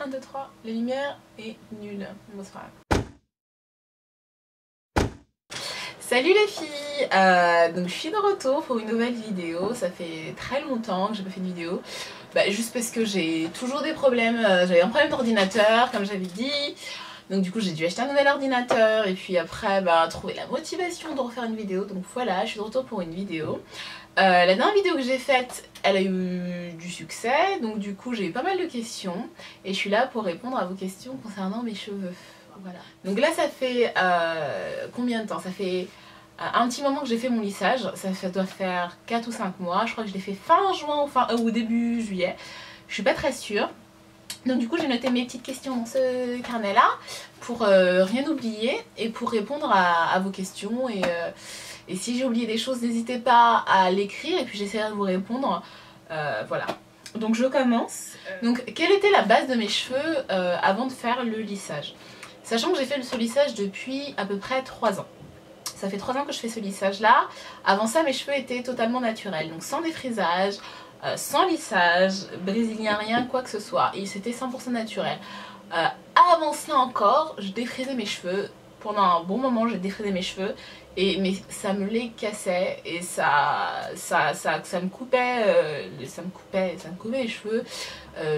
1, 2, 3, la lumière est nulle. Bon, c'est pas grave. Salut les filles, donc je suis de retour pour une nouvelle vidéo. Ça fait très longtemps que j'ai pas fait de vidéo. Juste parce que j'ai toujours des problèmes, j'avais un problème d'ordinateur comme j'avais dit. Donc du coup j'ai dû acheter un nouvel ordinateur et puis après trouver la motivation de refaire une vidéo. Donc voilà, je suis de retour pour une vidéo. La dernière vidéo que j'ai faite, elle a eu du succès. Donc du coup j'ai eu pas mal de questions. Et je suis là pour répondre à vos questions concernant mes cheveux. Voilà. Donc là ça fait combien de temps? Ça fait un petit moment que j'ai fait mon lissage. Ça doit faire 4 ou 5 mois. Je crois que je l'ai fait fin juin ou début juillet. Je suis pas très sûre. Donc du coup j'ai noté mes petites questions dans ce carnet là pour rien oublier et pour répondre à vos questions et si j'ai oublié des choses n'hésitez pas à l'écrire et puis j'essaierai de vous répondre. Voilà, donc je commence. Donc quelle était la base de mes cheveux avant de faire le lissage? Sachant que j'ai fait ce lissage depuis à peu près 3 ans. Ça fait 3 ans que je fais ce lissage là. Avant ça mes cheveux étaient totalement naturels, donc sans défrisage, sans lissage, brésilien, rien, quoi que ce soit. Et c'était 100% naturel. Avant ça encore, je défrisais mes cheveux. Pendant un bon moment, j'ai défrisé mes cheveux. Mais ça me les cassait et ça me coupait, ça me coupait les cheveux.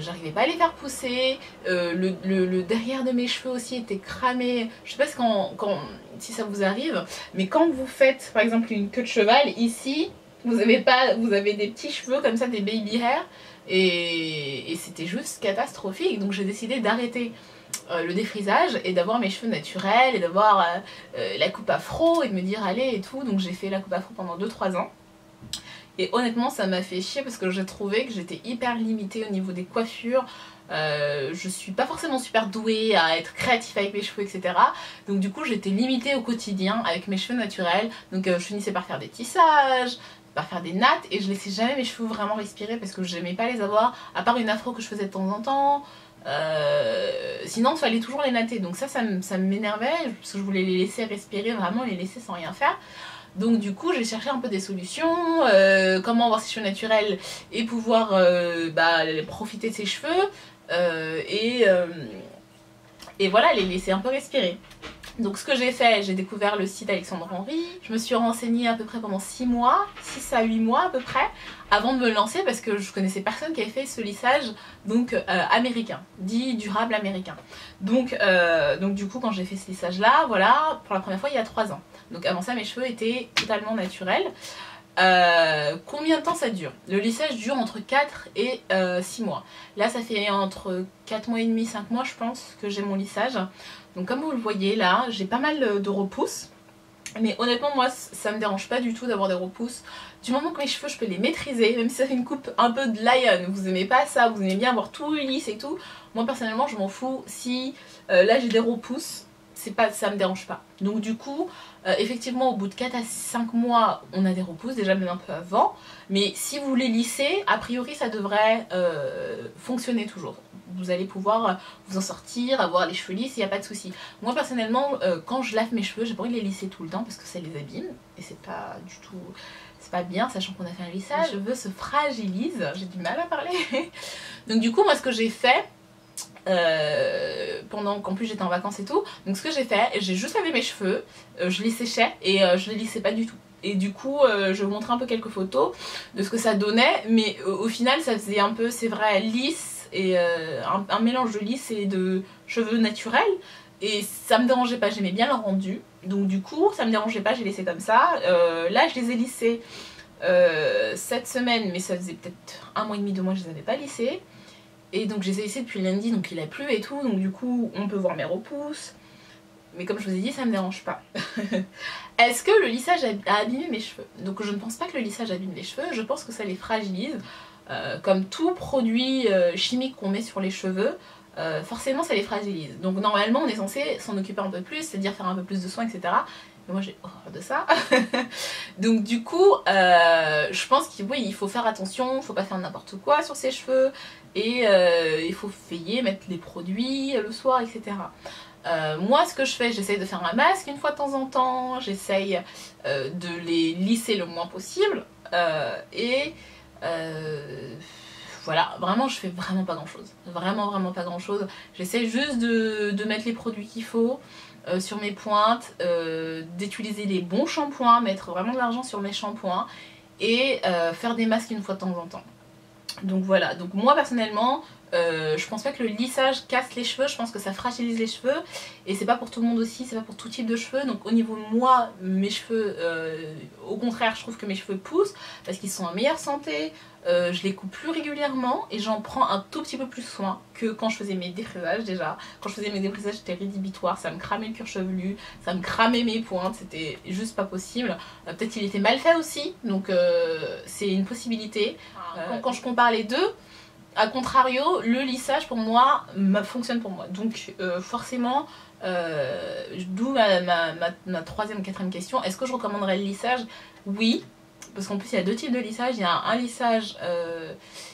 J'arrivais pas à les faire pousser. Le derrière de mes cheveux aussi était cramé. Je sais pas si ça vous arrive, mais quand vous faites par exemple une queue de cheval ici, vous avez des petits cheveux comme ça, des baby hair, et c'était juste catastrophique. Donc j'ai décidé d'arrêter le défrisage et d'avoir mes cheveux naturels et d'avoir la coupe afro et de me dire allez et tout. Donc j'ai fait la coupe afro pendant 2-3 ans et honnêtement ça m'a fait chier parce que j'ai trouvé que j'étais hyper limitée au niveau des coiffures. Je suis pas forcément super douée à être créative avec mes cheveux, etc. Donc du coup j'étais limitée au quotidien avec mes cheveux naturels. Donc je finissais par faire des tissages, par faire des nattes et je laissais jamais mes cheveux vraiment respirer parce que j'aimais pas les avoir, à part une afro que je faisais de temps en temps. Sinon il fallait toujours les natter, donc ça m'énervait parce que je voulais les laisser respirer, vraiment les laisser sans rien faire. Donc du coup j'ai cherché un peu des solutions, comment avoir ses cheveux naturels et pouvoir profiter de ses cheveux et voilà, les laisser un peu respirer. Donc ce que j'ai fait, j'ai découvert le site Alexandre Henry, je me suis renseignée à peu près pendant 6 mois, 6 à 8 mois à peu près, avant de me lancer parce que je connaissais personne qui avait fait ce lissage donc américain, dit durable américain. Donc du coup quand j'ai fait ce lissage là, voilà, pour la première fois il y a 3 ans. Donc avant ça mes cheveux étaient totalement naturels. Combien de temps ça dure? Le lissage dure entre 4 et 6 mois. Là ça fait entre 4 mois et demi, 5 mois je pense que j'ai mon lissage. Donc comme vous le voyez là, j'ai pas mal de repousses. Mais honnêtement moi ça me dérange pas du tout d'avoir des repousses. Du moment que mes cheveux je peux les maîtriser, même si ça fait une coupe un peu de lion, vous aimez pas ça, vous aimez bien avoir tout lisse et tout. Moi personnellement je m'en fous si là j'ai des repousses. Ça me dérange pas. Donc du coup, effectivement au bout de 4 à 5 mois, on a des repousses, déjà même un peu avant. Mais si vous les lissez, a priori ça devrait fonctionner toujours. Vous allez pouvoir vous en sortir, avoir les cheveux lisses, il n'y a pas de souci. Moi personnellement, quand je lave mes cheveux, j'ai pas envie de les lisser tout le temps parce que ça les abîme. Et c'est pas du tout... c'est pas bien, sachant qu'on a fait un lissage. Les cheveux se fragilisent, j'ai du mal à parler. Donc du coup, moi ce que j'ai fait... pendant qu'en plus j'étais en vacances et tout, donc ce que j'ai fait, j'ai juste lavé mes cheveux, je les séchais et je les lissais pas du tout. Et du coup je vais vous montrer un peu quelques photos de ce que ça donnait, mais au final ça faisait un peu, c'est vrai, lisse et un mélange de lisse et de cheveux naturels, et ça me dérangeait pas, j'aimais bien le rendu, donc du coup ça me dérangeait pas, j'ai laissé comme ça. Là je les ai lissés cette semaine, mais ça faisait peut-être 1 mois et demi, 2 mois que je les avais pas lissés. Et donc je les ai lissés depuis lundi, donc il a plu et tout, donc du coup on peut voir mes repousses. Mais comme je vous ai dit, ça me dérange pas. Est-ce que le lissage a abîmé mes cheveux? Donc je ne pense pas que le lissage abîme les cheveux, je pense que ça les fragilise. Comme tout produit chimique qu'on met sur les cheveux, forcément ça les fragilise. Donc normalement on est censé s'en occuper un peu plus, c'est-à-dire faire un peu plus de soins, etc. Mais moi j'ai horreur de ça. Donc du coup je pense qu'il oui, il faut faire attention, il ne faut pas faire n'importe quoi sur ses cheveux. Et il faut veiller, mettre les produits le soir, etc. Moi ce que je fais, j'essaye de faire un masque une fois de temps en temps, j'essaye de les lisser le moins possible, voilà, vraiment je fais vraiment pas grand chose. Vraiment pas grand chose. J'essaie juste de mettre les produits qu'il faut sur mes pointes, d'utiliser les bons shampoings, mettre vraiment de l'argent sur mes shampoings et faire des masques une fois de temps en temps. Donc voilà, donc moi personnellement, je pense pas que le lissage casse les cheveux, je pense que ça fragilise les cheveux et c'est pas pour tout le monde aussi, c'est pas pour tout type de cheveux. Donc au niveau de moi, mes cheveux, au contraire je trouve que mes cheveux poussent parce qu'ils sont en meilleure santé, je les coupe plus régulièrement et j'en prends un tout petit peu plus soin que quand je faisais mes défrisages. Déjà quand je faisais mes défrisages j'étais rédhibitoire, ça me cramait le cuir chevelu, ça me cramait mes pointes, c'était juste pas possible. Peut-être qu'il était mal fait aussi, donc c'est une possibilité. Quand je compare les deux, a contrario, le lissage pour moi fonctionne pour moi. Donc forcément, d'où ma troisième, quatrième question. Est-ce que je recommanderais le lissage? Oui, parce qu'en plus il y a deux types de lissage. Il y a un lissage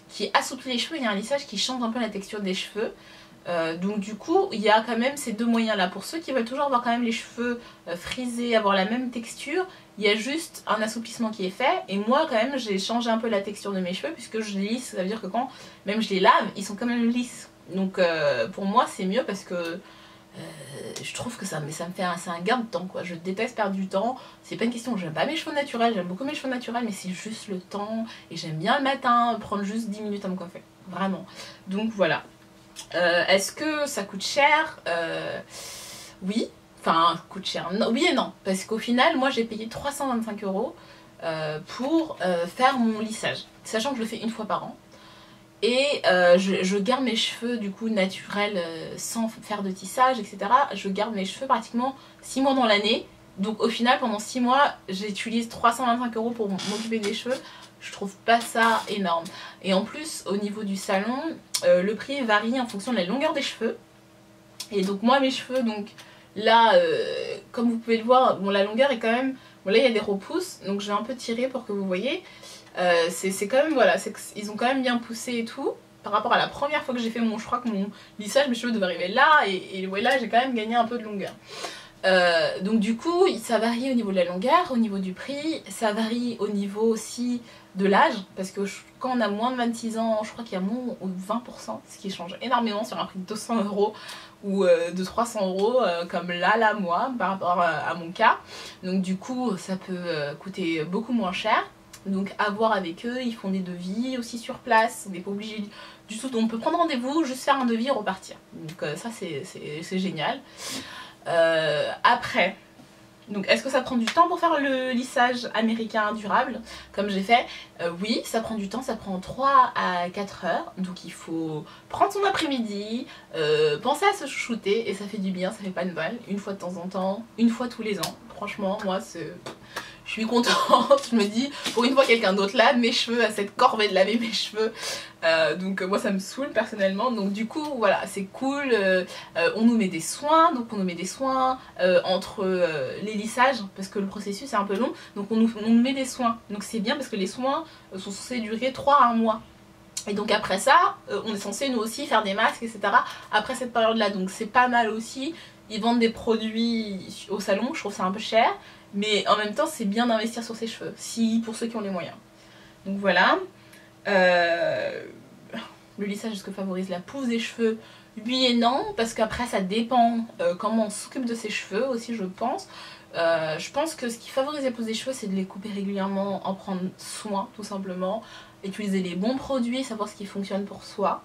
qui assouplit les cheveux, il y a un lissage qui change un peu la texture des cheveux. Donc du coup il y a quand même ces deux moyens là. Pour ceux qui veulent toujours avoir quand même les cheveux frisés, avoir la même texture, il y a juste un assouplissement qui est fait. Et moi quand même j'ai changé un peu la texture de mes cheveux puisque je les lisse, ça veut dire que quand même je les lave ils sont quand même lisses. Donc pour moi c'est mieux parce que je trouve que ça me fait c'est un gain de temps quoi. Je déteste perdre du temps. C'est pas une question, j'aime pas mes cheveux naturels, j'aime beaucoup mes cheveux naturels, mais c'est juste le temps. Et j'aime bien le matin prendre juste 10 minutes à me coiffer, vraiment. Donc voilà. Est-ce que ça coûte cher? Oui, enfin coûte cher, non, oui et non, parce qu'au final moi j'ai payé 325 € pour faire mon lissage, sachant que je le fais une fois par an. Et je garde mes cheveux du coup naturels sans faire de tissage, etc. Je garde mes cheveux pratiquement 6 mois dans l'année. Donc au final pendant 6 mois j'utilise 325 € pour m'occuper des cheveux. Je trouve pas ça énorme. Et en plus au niveau du salon, le prix varie en fonction de la longueur des cheveux. Et donc moi mes cheveux, donc là comme vous pouvez le voir, bon la longueur est quand même, bon là il y a des repousses, donc je vais un peu tirer pour que vous voyez. C'est quand même, voilà, ils ont quand même bien poussé et tout. Par rapport à la première fois que j'ai fait je crois que mon lissage, mes cheveux devaient arriver là, et ouais, là j'ai quand même gagné un peu de longueur. Donc du coup ça varie au niveau de la longueur, au niveau du prix, ça varie au niveau aussi de l'âge, parce que quand on a moins de 26 ans, je crois qu'il y a moins ou 20%, ce qui change énormément sur un prix de 200 € ou de 300 € comme là moi par rapport à mon cas. Donc du coup ça peut coûter beaucoup moins cher. Donc à voir avec eux, ils font des devis aussi sur place, on n'est pas obligé du tout, on peut prendre rendez-vous, juste faire un devis et repartir. Donc ça c'est génial. Après, donc est-ce que ça prend du temps pour faire le lissage américain durable comme j'ai fait? Oui, ça prend du temps, ça prend 3 à 4 heures, donc il faut prendre son après-midi, penser à se chouchouter et ça fait du bien, ça fait pas de mal, une fois de temps en temps, une fois tous les ans. Franchement moi je suis contente, je me dis pour une fois quelqu'un d'autre lave mes cheveux, à cette corvée de laver mes cheveux, donc moi ça me saoule personnellement. Donc du coup voilà, c'est cool, on nous met des soins, donc on nous met des soins entre les lissages parce que le processus est un peu long, donc on nous met des soins, donc c'est bien parce que les soins sont censés durer 3 à 1 mois. Et donc après ça, on est censé nous aussi faire des masques, etc. après cette période là, donc c'est pas mal aussi. Ils vendent des produits au salon, je trouve ça un peu cher, mais en même temps c'est bien d'investir sur ses cheveux, pour ceux qui ont les moyens. Donc voilà. Le lissage, est-ce que favorise la pousse des cheveux? Oui et non, parce qu'après ça dépend comment on s'occupe de ses cheveux aussi, je pense. Je pense que ce qui favorise la pousse des cheveux, c'est de les couper régulièrement, en prendre soin tout simplement, utiliser les bons produits, savoir ce qui fonctionne pour soi.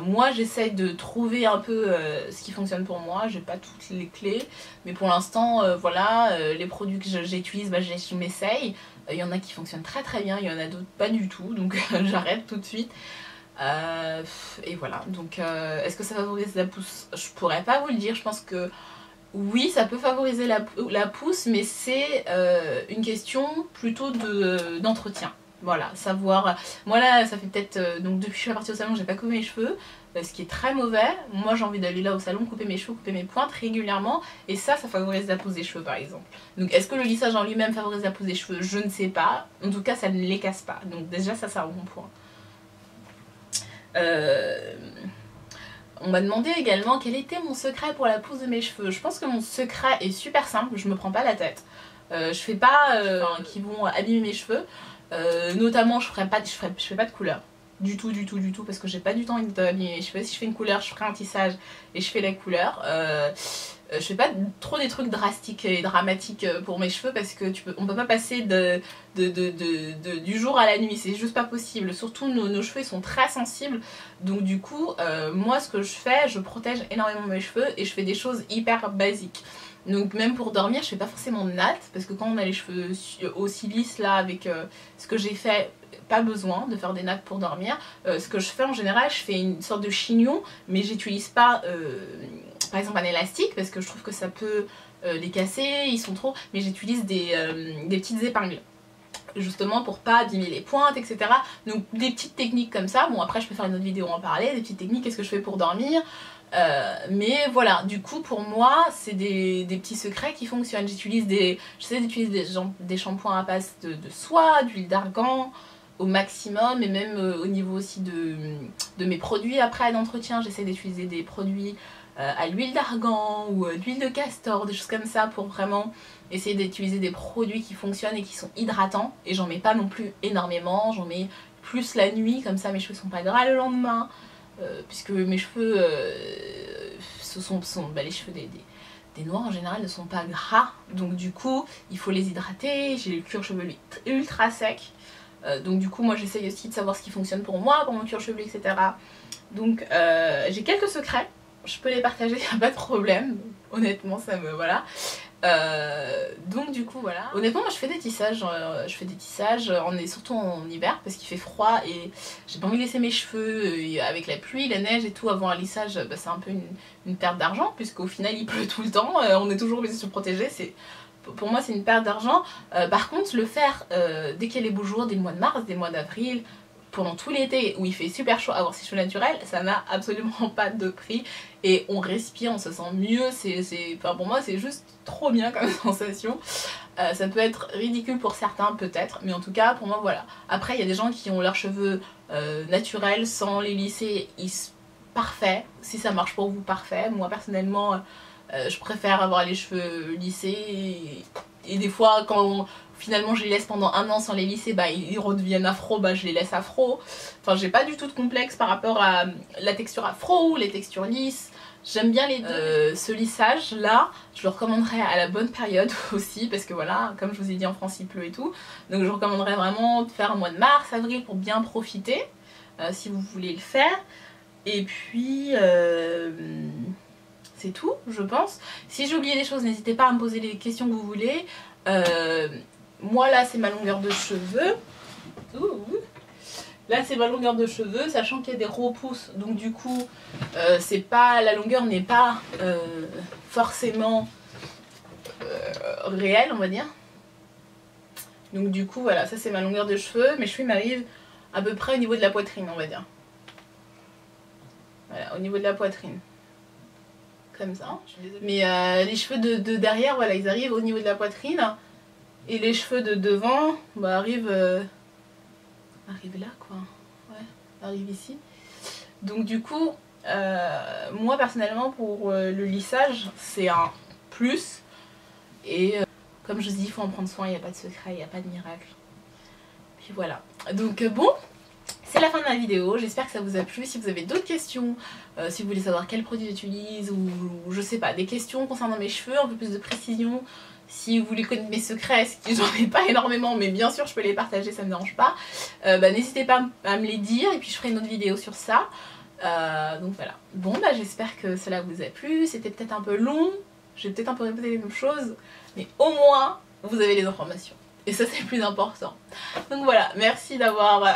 Moi j'essaye de trouver un peu ce qui fonctionne pour moi, j'ai pas toutes les clés, mais pour l'instant voilà, les produits que j'utilise, je m'essaye. Il y en a qui fonctionnent très très bien, il y en a d'autres pas du tout, donc j'arrête tout de suite. Et voilà, donc est-ce que ça favorise la pousse? Je pourrais pas vous le dire, je pense que oui ça peut favoriser la pousse, mais c'est une question plutôt d'entretien. Voilà, savoir, moi là ça fait peut-être, donc depuis que je suis partie au salon j'ai pas coupé mes cheveux, ce qui est très mauvais. Moi j'ai envie d'aller là au salon couper mes cheveux, couper mes pointes régulièrement, et ça favorise la pousse des cheveux par exemple. Donc est-ce que le lissage en lui-même favorise la pousse des cheveux? Je ne sais pas, en tout cas ça ne les casse pas, donc déjà ça c'est un bon point. On m'a demandé également quel était mon secret pour la pousse de mes cheveux. Je pense que mon secret est super simple, je me prends pas la tête. Je fais pas qui vont abîmer mes cheveux. Notamment je fais pas de couleur. du tout, parce que j'ai pas du temps d'abîmer mes cheveux. Si je fais une couleur, je ferai un tissage et je fais la couleur. Je fais pas trop des trucs drastiques et dramatiques pour mes cheveux parce que on peut pas passer du jour à la nuit, c'est juste pas possible. Surtout nos cheveux ils sont très sensibles, donc du coup moi ce que je fais, je protège énormément mes cheveux et je fais des choses hyper basiques. Donc même pour dormir je fais pas forcément de natte parce que quand on a les cheveux aussi lisses là avec ce que j'ai fait, pas besoin de faire des nattes pour dormir. Ce que je fais en général, je fais une sorte de chignon, mais j'utilise pas par exemple un élastique parce que je trouve que ça peut les casser, ils sont trop, mais j'utilise des petites épingles justement pour pas abîmer les pointes, etc. Donc des petites techniques comme ça. Bon après je peux faire une autre vidéo en parler, des petites techniques, qu'est-ce que je fais pour dormir. Mais voilà, du coup pour moi c'est des petits secrets qui fonctionnent. J'essaie d'utiliser des shampoings à base de soie, d'huile d'argan au maximum, et même au niveau aussi de mes produits après d'entretien, j'essaie d'utiliser des produits à l'huile d'argan ou d'huile de castor, des choses comme ça pour vraiment essayer d'utiliser des produits qui fonctionnent et qui sont hydratants. Et j'en mets pas non plus énormément, j'en mets plus la nuit, comme ça mes cheveux sont pas gras le lendemain, puisque mes cheveux, les cheveux des noirs en général ne sont pas gras, donc du coup il faut les hydrater. J'ai le cuir chevelu ultra sec, donc du coup moi j'essaye aussi de savoir ce qui fonctionne pour moi, pour mon cuir chevelu, etc. Donc j'ai quelques secrets, je peux les partager, y a pas de problème, honnêtement ça me... voilà. Donc du coup voilà, honnêtement moi je fais des tissages, surtout en hiver parce qu'il fait froid et j'ai pas envie de laisser mes cheveux avec la pluie, la neige et tout avant un lissage. Bah, c'est un peu une perte d'argent puisqu'au final il pleut tout le temps, on est toujours obligé de se protéger, pour moi c'est une perte d'argent. Par contre le faire dès qu'il y a les beaux jours, des mois de mars, des mois d'avril, pendant tout l'été où il fait super chaud, avoir ses cheveux naturels, ça n'a absolument pas de prix et on respire, on se sent mieux, enfin pour moi c'est juste trop bien comme sensation. Ça peut être ridicule pour certains peut-être, mais en tout cas pour moi voilà. Après il y a des gens qui ont leurs cheveux naturels sans les lisser, parfait, si ça marche pour vous parfait. Moi personnellement je préfère avoir les cheveux lissés et des fois quand finalement je les laisse pendant un an sans les lisser, bah ils redeviennent afro, bah je les laisse afro. Enfin j'ai pas du tout de complexe par rapport à la texture afro ou les textures lisses. J'aime bien les deux. Ce lissage là, je le recommanderais à la bonne période aussi parce que voilà, comme je vous ai dit en France il pleut et tout. Donc je recommanderais vraiment de faire au mois de mars, avril pour bien profiter si vous voulez le faire. Et puis c'est tout je pense. Si j'ai oublié des choses n'hésitez pas à me poser les questions que vous voulez. Moi là c'est ma longueur de cheveux. Là c'est ma longueur de cheveux, sachant qu'il y a des repousses, donc du coup la longueur n'est pas forcément réelle on va dire. Donc du coup voilà, ça c'est ma longueur de cheveux. Mes cheveux m'arrivent à peu près au niveau de la poitrine on va dire. Voilà, au niveau de la poitrine. Comme ça. Mais les cheveux de derrière, voilà, ils arrivent au niveau de la poitrine. Et les cheveux de devant, bah, arrivent là, quoi. Ouais, arrivent ici. Donc du coup, moi personnellement, pour le lissage, c'est un plus. Et comme je vous dis, il faut en prendre soin, il n'y a pas de secret, il n'y a pas de miracle. Puis voilà. Donc bon. C'est la fin de la vidéo, j'espère que ça vous a plu. Si vous avez d'autres questions, si vous voulez savoir quel produit j'utilise ou je sais pas, des questions concernant mes cheveux, un peu plus de précision, si vous voulez connaître mes secrets, j'en ai pas énormément mais bien sûr je peux les partager, ça me dérange pas, n'hésitez pas à me les dire et puis je ferai une autre vidéo sur ça. Donc voilà, bon bah j'espère que cela vous a plu, c'était peut-être un peu long, j'ai peut-être un peu répété les mêmes choses, mais au moins vous avez les informations. Et ça c'est le plus important. Donc voilà, merci d'avoir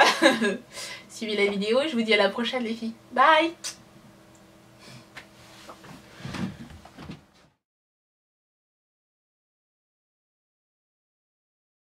suivi la vidéo et je vous dis à la prochaine les filles. Bye!